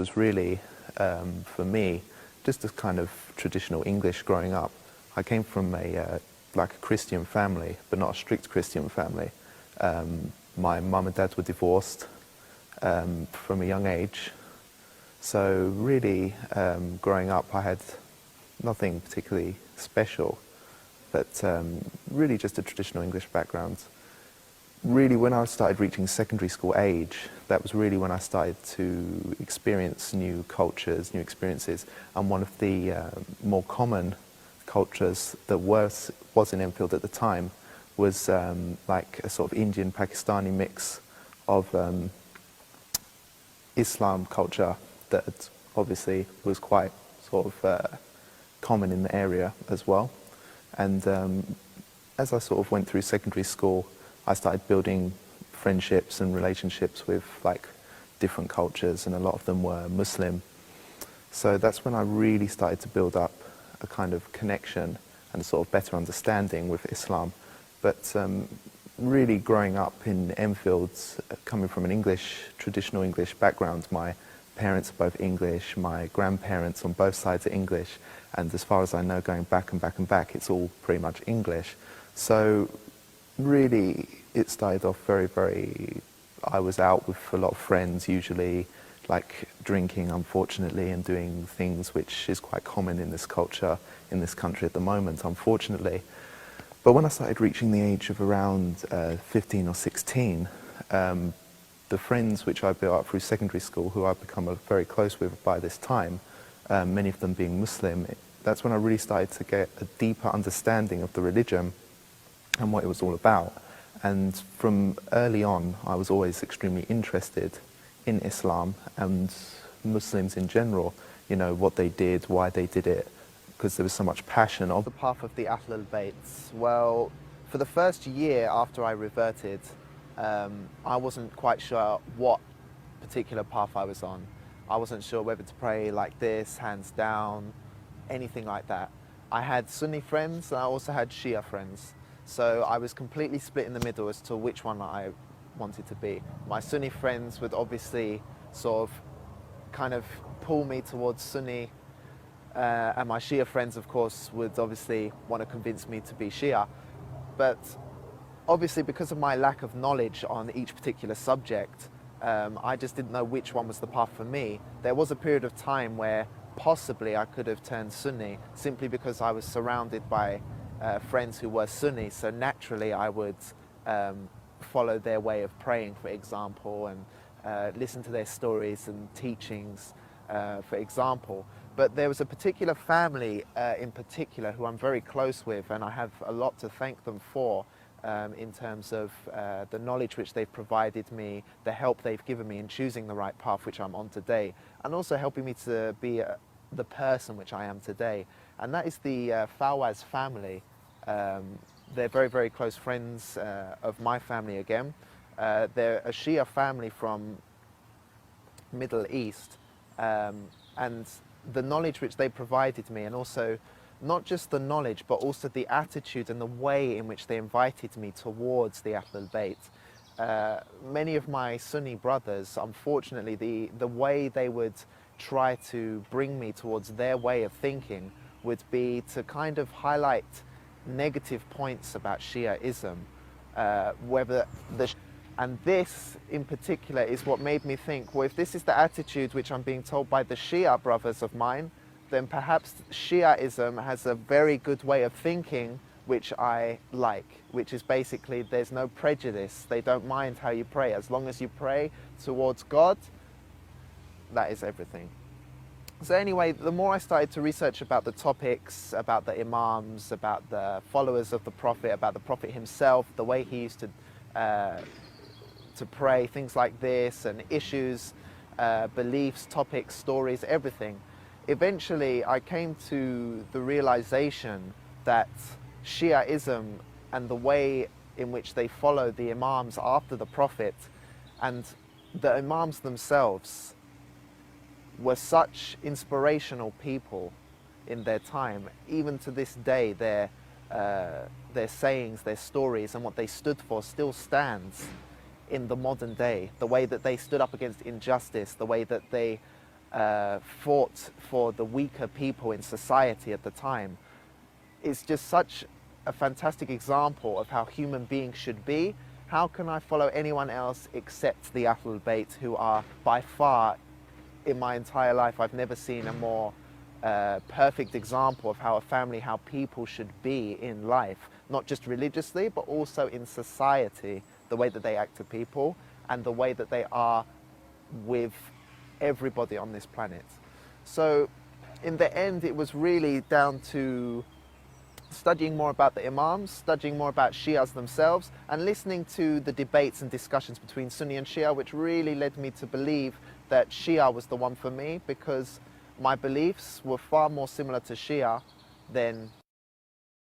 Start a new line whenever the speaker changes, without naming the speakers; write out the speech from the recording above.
was really, for me, just a kind of traditional English growing up. I came from like a Christian family, but not a strict Christian family. My mum and dad were divorced from a young age. So really, growing up, I had nothing particularly special, but really just a traditional English background. Really, when I started reaching secondary school age, that was really when I started to experience new cultures, new experiences. And one of the more common cultures that was in Enfield at the time was like a sort of Indian Pakistani mix of Islam culture that obviously was quite sort of common in the area as well. And as I sort of went through secondary school, I started building friendships and relationships with like different cultures, and a lot of them were Muslim. So that's when I really started to build up a kind of connection and a sort of better understanding with Islam. But really growing up in Enfield, coming from an traditional English background, my parents are both English, my grandparents on both sides are English, and as far as I know, going back and back and back, it's all pretty much English. So really, it started off I was out with a lot of friends, usually, like drinking, unfortunately, and doing things which is quite common in this culture, in this country at the moment, unfortunately. But when I started reaching the age of around 15 or 16, the friends which I built up through secondary school, who I've become very close with by this time, many of them being Muslim, that's when I really started to get a deeper understanding of the religion and what it was all about. And from early on, I was always extremely interested in Islam and Muslims in general, you know, what they did, why they did it, because there was so much passion of the path of the Ahlul Bayt. Well, for the first year after I reverted, I wasn't quite sure what particular path I was on. I wasn't sure whether to pray like this, hands down, anything like that. I had Sunni friends and I also had Shia friends. So I was completely split in the middle as to which one I wanted to be. My Sunni friends would obviously sort of kind of pull me towards Sunni, and my Shia friends, of course, would obviously want to convince me to be Shia. But obviously, because of my lack of knowledge on each particular subject, I just didn't know which one was the path for me. There was a period of time where possibly I could have turned Sunni simply because I was surrounded by friends who were Sunni, so naturally I would follow their way of praying, for example, and listen to their stories and teachings, for example. But there was a particular family in particular who I'm very close with, and I have a lot to thank them for in terms of the knowledge which they've provided me, the help they've given me in choosing the right path which I'm on today, and also helping me to be the person which I am today. And that is the Fawaz family. They're very, very close friends of my family again. They're a Shia family from Middle East, and the knowledge which they provided me, and also not just the knowledge, but also the attitude and the way in which they invited me towards the Ahlul Bayt. Many of my Sunni brothers, unfortunately, the way they would try to bring me towards their way of thinking would be to kind of highlight negative points about Shiaism, and this in particular is what made me think, well, if this is the attitude which I'm being told by the Shia brothers of mine, then perhaps Shiaism has a very good way of thinking which I like, which is basically there's no prejudice. They don't mind how you pray. As long as you pray towards God, that is everything. So anyway, the more I started to research about the topics, about the Imams, about the followers of the Prophet, about the Prophet himself, the way he used to pray, things like this, and issues, beliefs, topics, stories, everything, eventually I came to the realization that Shiaism and the way in which they follow the Imams after the Prophet, and the Imams themselves, were such inspirational people in their time. Even to this day, their sayings, their stories, and what they stood for still stands in the modern day. The way that they stood up against injustice, the way that they fought for the weaker people in society at the time. It's just such a fantastic example of how human beings should be. How can I follow anyone else except the Ahlul Bayt, who are by far, in my entire life, I've never seen a more perfect example of how a family, how people should be in life, not just religiously, but also in society, the way that they act to people and the way that they are with everybody on this planet. So in the end, it was really down to studying more about the Imams, studying more about Shias themselves, and listening to the debates and discussions between Sunni and Shia, which really led me to believe that Shia was the one for me, because my beliefs were far more similar to Shia than